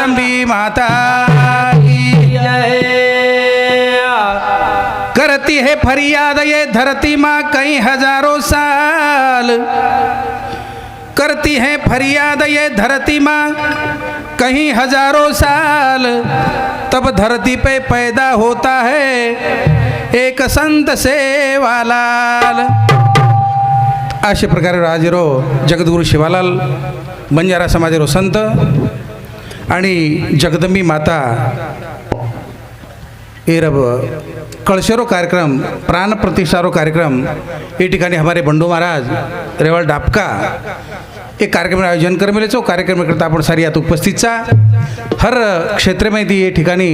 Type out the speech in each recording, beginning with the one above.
जगदम्बी माता की जय। करती है फरियाद ये धरती माँ कई हजारों साल, करती है फरियाद ये धरती माँ कहीं हजारों साल, तब धरती पे पैदा होता है एक संत सेवालाल। अशा प्रकारे राजेरो जगद्गुरु शिवालाल बंजारा समाजेरो संत आणि जगदंबी माता एरब कळशेरो कार्यक्रम प्राण प्रतिष्ठारो कार्यक्रम ये ठिकाणी हमारे बंडू महाराज रेवल डापका एक कार्यक्रम आयोजन करमेले चो कार्यक्रम करता आपण सारी यात उपस्थितचा हर क्षेत्र में ये ठिकाणी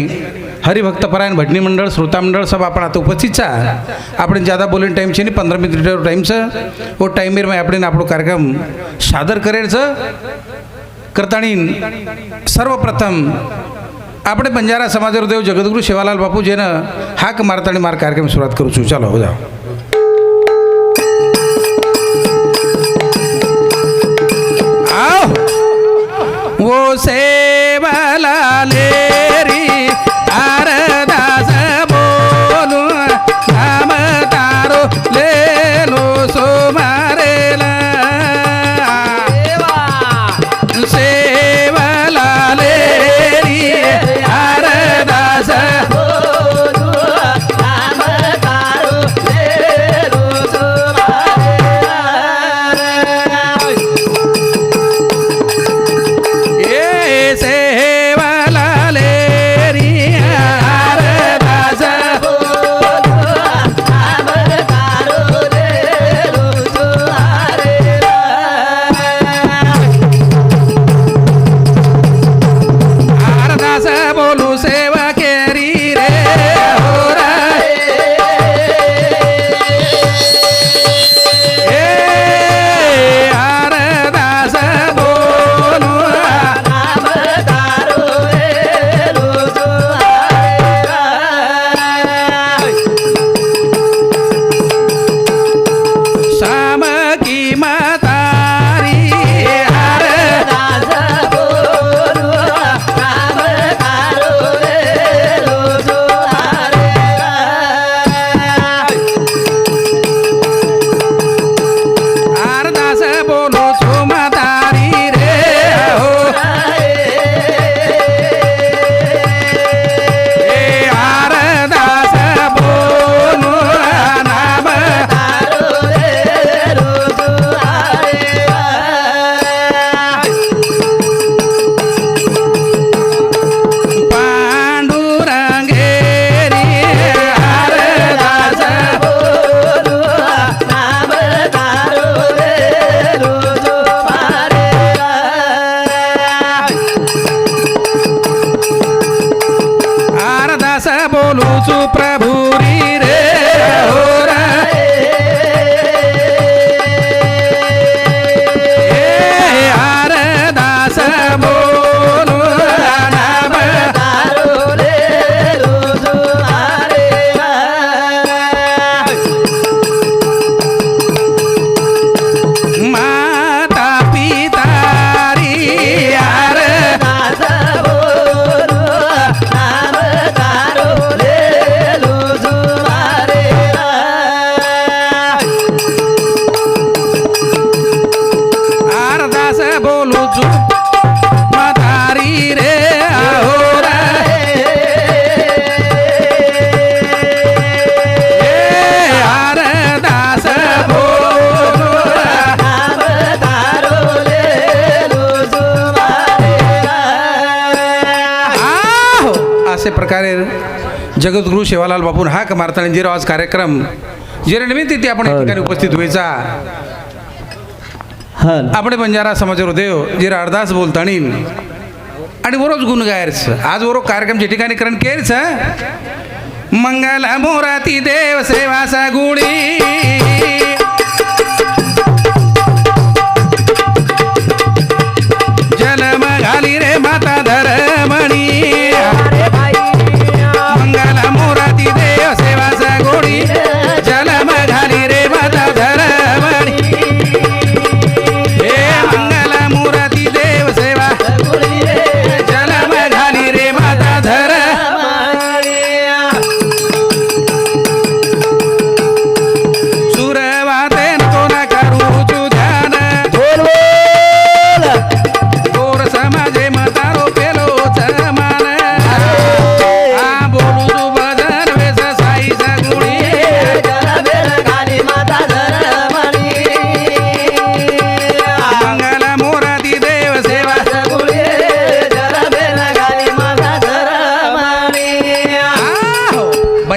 हरिभक्तपरायण भजनी मंडळ श्रोता मंडळ सब आपण आता उपस्थितचा आपण ज़्यादा बोलने टाइम छे नहीं 15 मिनिट टाइम से वो टाइम में आपण आपणो कार्यक्रम सादर करेचं करतानी सर्वप्रथम આપણે બંજારા સમાજરો દેવ જગદગુરુ શિવાલાલ બાપુ જેને હાક મારતાણી માર કાર્યક્રમ શરૂઆત કરું છું. ચાલો જાઓ. आओ वो सेवालाले री अरदास बोलू नाम तारो ले लो सो मारेला सेवालाले री अरदास बोलू नाम तारो ले लो सो प्रकारे जगद्गुरु शिवालाल बापून हाक मारताना जे आज कार्यक्रम जे निमित्त ते आपण ठिकाणी उपस्थित व्हायचा आपण बंजारा समाजावर देव जे अरदास बोलतानी आणि बरोज गुण गायचं आज बरोबर कार्यक्रम ठिकाणी करण केरचं मंगल मोराती देव सेवासा गुणी जन्म घाली रे माता धरमणी मंगल मोराती देव सेवासा गुणी जन्म घाली रे माता धरमणी हे मंगल मोराती देव सेवा जन्म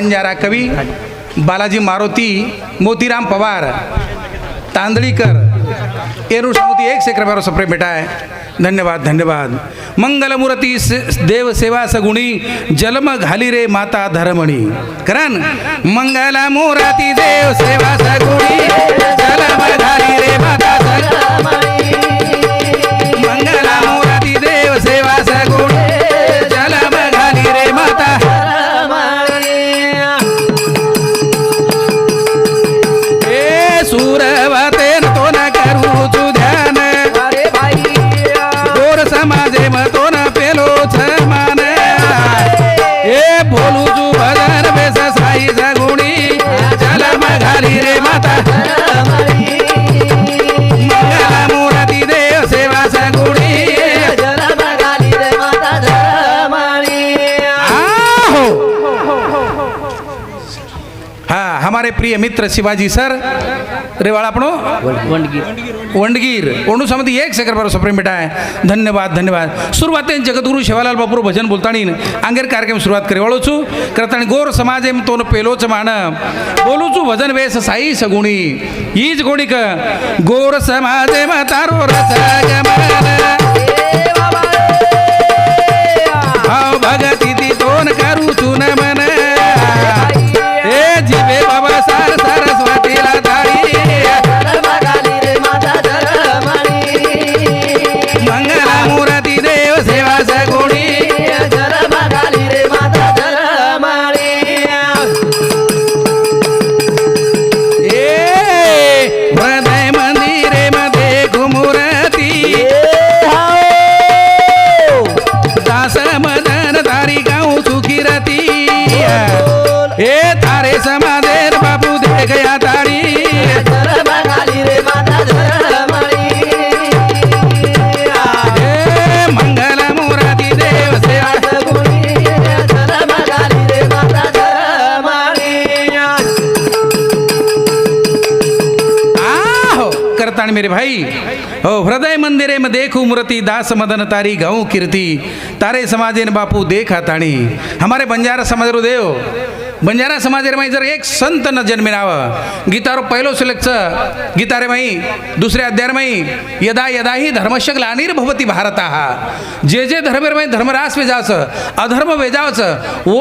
बंजारा कवी बालाजी मारुती मोतीराम पवार तांदळीकर एरू समुदी 1 रुपयावर सप्रेम भेटा है। धन्यवाद धन्यवाद। मंगलमूर्ती देव सेवा सगुणी जन्म घाली रे माता धर्मणी करण मंगलमूर्ती देव सेवा सगुणी जन्म घाली रे माता धर्मणी मंगलमूर्ती देव सेवा सगुणी जन्म घाली रे माता ए सूरवते तो न करू तू ध्यान समाजे मतो न पेलो छमान ए बोलू तू भजन बेस साई सगुणी जलम घाली रे माता मंगलमूर्ती देव सेवा सगुणी जलम घाली रे माता हा हमारे प्रिय मित्र शिवाजी सर रेवाड़ा अपनो वंडगीर ओंडू समिति 1 रुपयावर सप्रेम भेटा है। धन्यवाद धन्यवाद। सुरुवातेन जगद्गुरु शिवालाल बापूर भजन बोलतानी आंगेर कार्यक्रम सुरुवात करेवाळो छू करतानी गोर समाजे तोन पेलोच मान बोलू छू भजन वेस साई सगुणी ईज गोणीक गोर समाजे म तारो रस गमन भाव भगती ती तोन करू छू नमन ए जीवे बाबा सार सरस्वतीला तारी मंगलमूर्ती देव सेवा सगुणी जन्म घाली रे माता धर्मणी ए हृदय मंदिरे मध्ये घुमुरती दास मदन तारी गाऊ सुखी रती ए तारे समाधेर बापू दे गया तारी जन्म घाली रे माता धर्मणी मंगलमूर्ती देव सेवा सगुणी जन्म घाली रे माता धर्मणी आहो करतान मेरे भाई हो हृदय मंदिरे में देखू मूर्ति दास मदन तारी गाऊ कीर्ति तारे समाजेन बापू देखा ताणी हमारे बंजारा समाज रो देव बंजारा समाजामध्ये जर एक संत न जन्मिनावं गीतारो पहिलो सिलेक्ट गीतारे माई दुसरे अध्याय माई यदा यदा ही धर्मशक ग्लानिर्भवती भारता जे जे धर्मेर धर्मरास वेजावचं अधर्म वेजावचं वो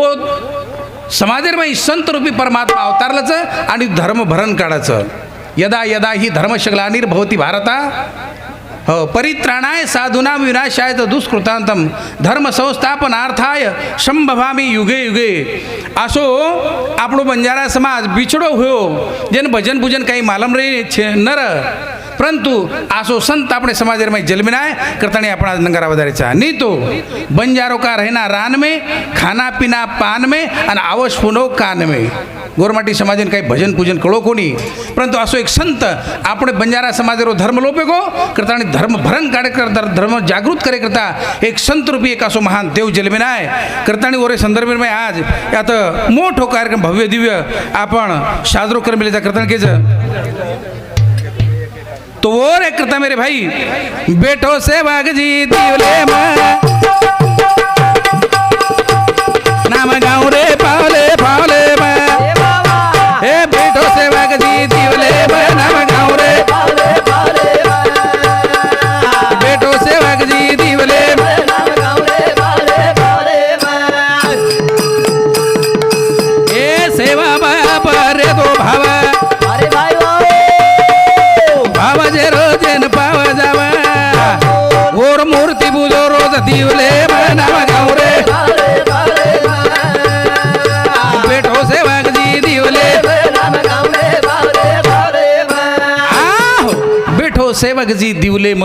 समाजेर माई संत रूपी परमात्मा अवतारलंच आणि धर्म भरण काढायचं यदा यदा ही धर्मशक ग्लानिर्भवती भारता हो परित्राणाय साधूनां विनाशाय दुष्कृतांतम धर्म संस्थापनार्थाय संभवामी युगे युगे असो આપણો બંજારા સમાજ बिछड़ो हुयो જેને ભજન પૂજન કઈ માલમ રહી છે નર परंतु आसो संत अपने समाज में जन्मिनाय करतानी अपना नंगारा वधारेचा नहीं तो बंजारो का रहना रान में खाना पीना पान में और आवश फोनो कान में गोरमाटी समाज काही भजन पूजन कळो कोणी परंतु असो एक संत अपने बंजारा समाज धर्म लोपे को करतानी धर्म भरण काढे कर धर्म जागृत करे करता एक संत रूपी एक असो महान देव जन्मिनाय करतानी ओरे संदर्भ में आज यात मोठो कार्यक्रम भव्य दिव्य आपण साजरो करमेलेचा करतानी केज तो वो रे करता मेरे भाई बेटो से बाग जी दिवले नाम गाँव रे पावले पावले हे बेटो से बाग जी दिवले नाम गाँव रे बेटो से बाग जी दिवले ए सेवा बाप रे दो भावा मूर्ति पूजो रोज दिवले नाम गाँव रे बेटो से बाग जी दिवले बेटो सेवक जी दिवले म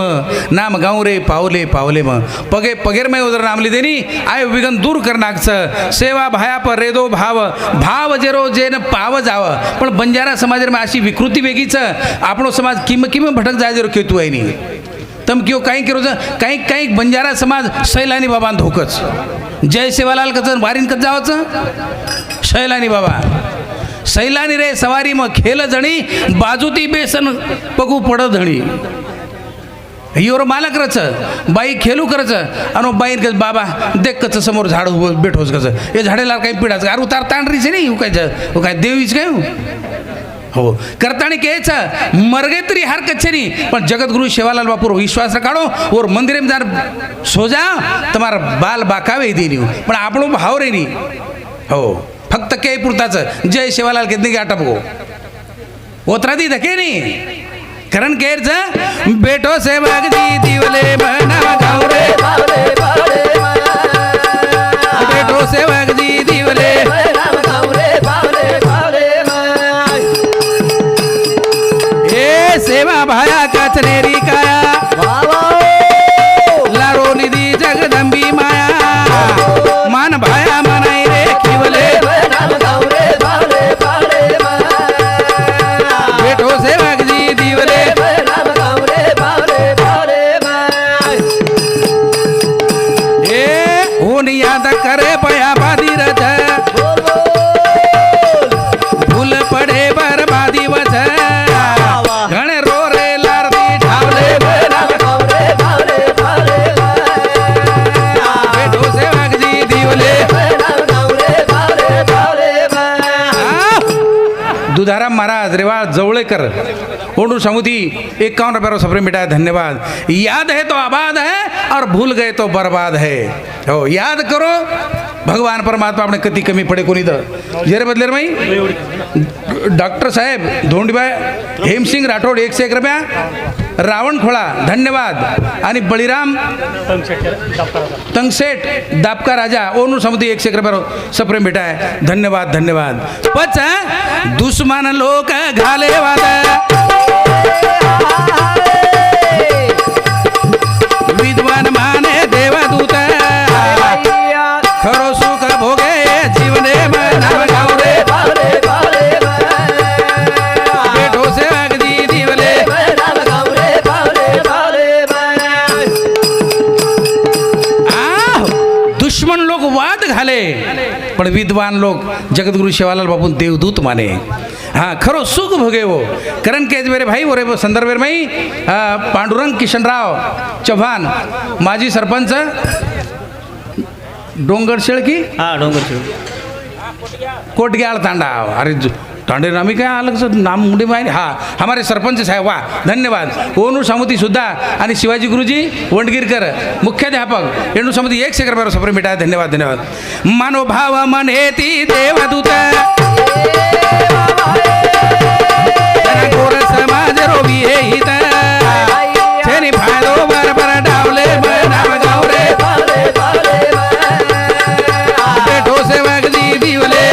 नाम गाँव रे पावले पावले म पगे पगेर में उधर नाम ली देनी आय विघन दूर करनाक सेवा भाया पर रेदो भाव भाव जेरो जेन पाव जाव पण बंजारा समाज में अशी विकृती वेगळीच आपणो समाज किम किम भटक जाय जरो केतू आहे नी तम क्यों काही करो काही काही बंजारा समाज सैलानी बाबा धोकच जय सेवालाल कच वारीन कच जावचं सैलानी बाबा सैलानी रे सवारी मग खेल जणी बाजूती बेसन पगू पड धणी हिवर मालक रच बाई खेळू करच आणि बाई कच बाबा देख कच समोर झाड उभं बेठोच कच हे झाडेला काही पिढाच अरे उतार तांडरीच नाही हो काय देवीच काय हो करताणी कहच मरगे तरी हार कच्छे नहीं पण जगतगुरु सेवालाल बापू विश्वास रखाड़ो और मंदिर में जार सो जा तुम्हारा बाल बाकावे दे नहीं पण आपणो भाव रे नहीं हो फक्त के पुरताच जय सेवालाल कितने गाटा बगो ओतरा दी धके नहीं करण केर बेटो सेवक जी दिवले बना गावरे बेटो सेवक जी दिवले ए सेवा भाया कचनेरी काया लारो निधि जगदंबी माया मान भाया मनाई रे खिवले बेटो सेवक जी दिवले याद करे पया बादी रथ भूल पड़े बर्बादी वच घणे रो रे लारदी ढावले बेटो सेवक जी दिवले दुधाराम महाराज रेवाळ जवळेकर ओंडू समुदी 51 रुपये सफरे मिटाया धन्यवाद याद है तो आबाद है और भूल गए तो बर्बाद है हो याद करो भगवान परमात्मा अपने कति कमी पड़े कोणी तर जेरे बदलेर माई डॉक्टर साहेब धोंडीबाई हेमसिंग राठोड 101 रुपया रावण खोळा धन्यवाद आणि बळीराम तंगसेठ दापका राजा ओनू समुदी 101 रुपये सफरे मिटाय धन्यवाद धन्यवाद पच दुश्मन लोक घाले वाद विद्वान माने देवदूत खरो सुख भोगे जीवने मनाव गावरे बेटो सेवक जी दिवले दुश्मन लोग वाद घाले पण विद्वान लोग जगतगुरु सेवालाल बापू देवदूत माने हाँ खरो सुख भोगे वो करण के मेरे भाई वो रे संदर्भ में पांडुरंग किशनराव चव्हाण माजी सरपंच डोंगरशेळ की हाँ डोंगरशेळ कोटग्याळ तांडा अरे तांडे नामी काय अलग से नाम मुंडे माहिती हाँ हमारे सरपंच साहेब वाह धन्यवाद ओनू समिति सुद्धा आणि शिवाजी गुरुजी वंडगिरकर मुख्याध्यापक एणू समिति 1 रुपये सफर मिटाय धन्यवाद धन्यवाद मनोभाव मनेती देवदूत गोर समाज रोवी हे हित छेनी फायदो बरबर डावले बनाव गावरे बेटो सेवक जी दिवले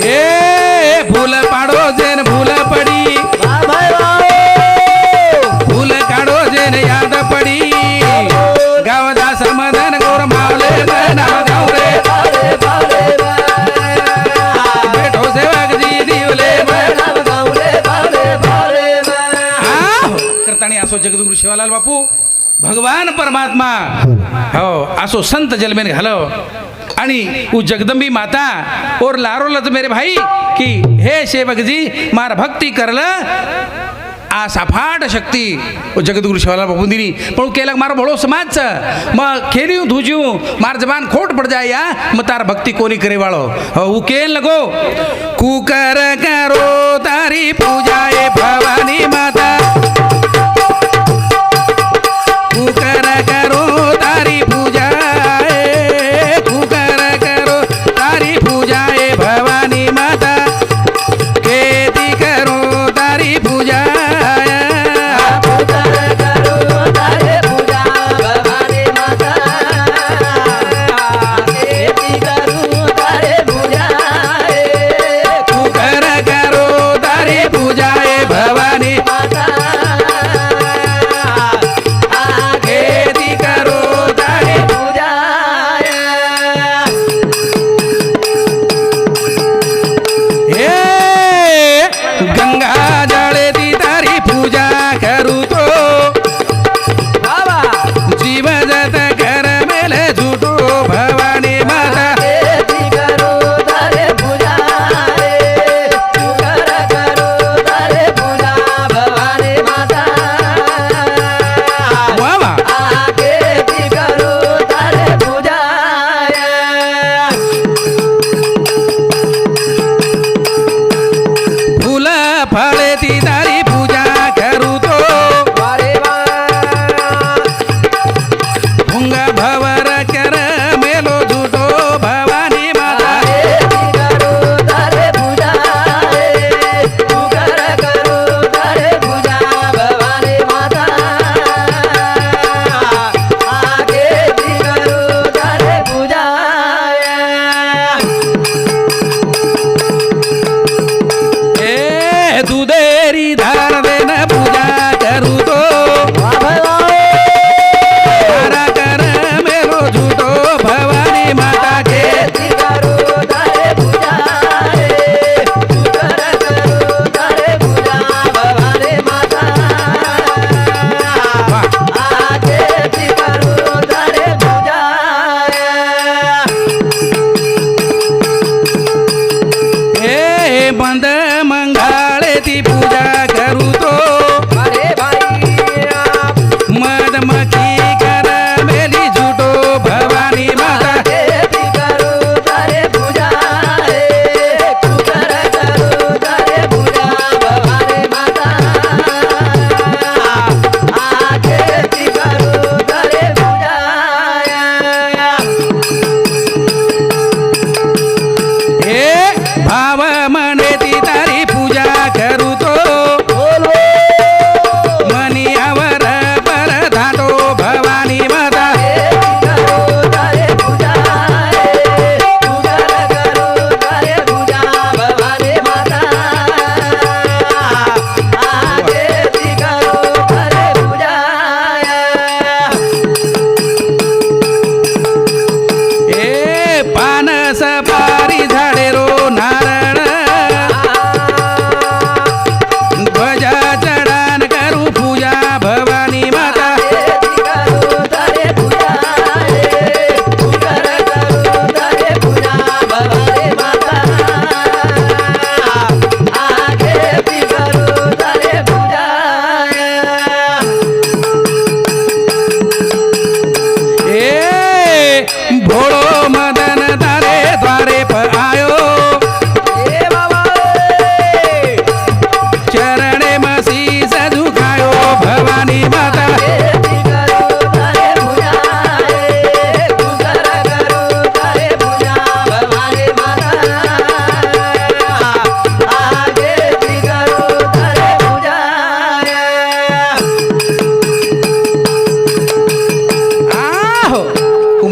ए भूल पाडो जेन भूल पडी भूल काढो जेन याद पडी गावदा समदन गोर मावले बनाव गावरे बेटो सेवक जी दिवले करतानी असो जगद्गुरु शिवालाल बापू भगवान परमात्मा हो असो संत जलमेन घालो आणि उ जगदंबी माता और लारो लत मेरे भाई कि हे सेवक जी मार भक्ति करल आ सफाट शक्ति जगतगुरु शिवालाल बापू दिनी पण केलक मारो भलो समाज मग खेलियो धुज्यू मार जबान खोट पड़ जाए या म तार भक्ति कोनी करे वालो उ केन लगो कुकर करो तारी पूजाए भवानी माता कुकर करो तारी पूजाए कुकर करो तारी पूजाए भवानी माता खेती करो तारी पूजा भवानी माता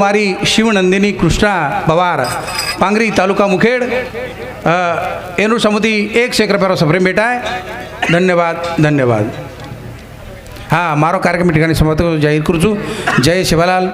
कुमारी शिवनंदिनी कृष्णा पवार पांगरी तालुका मुखेड एनू समुदी 100 रुपयारो सफरे भेटाय धन्यवाद हाँ मारो कार्यक्रम ठिकाणी समाप्त जाहीर करूँ जय शिवालाल।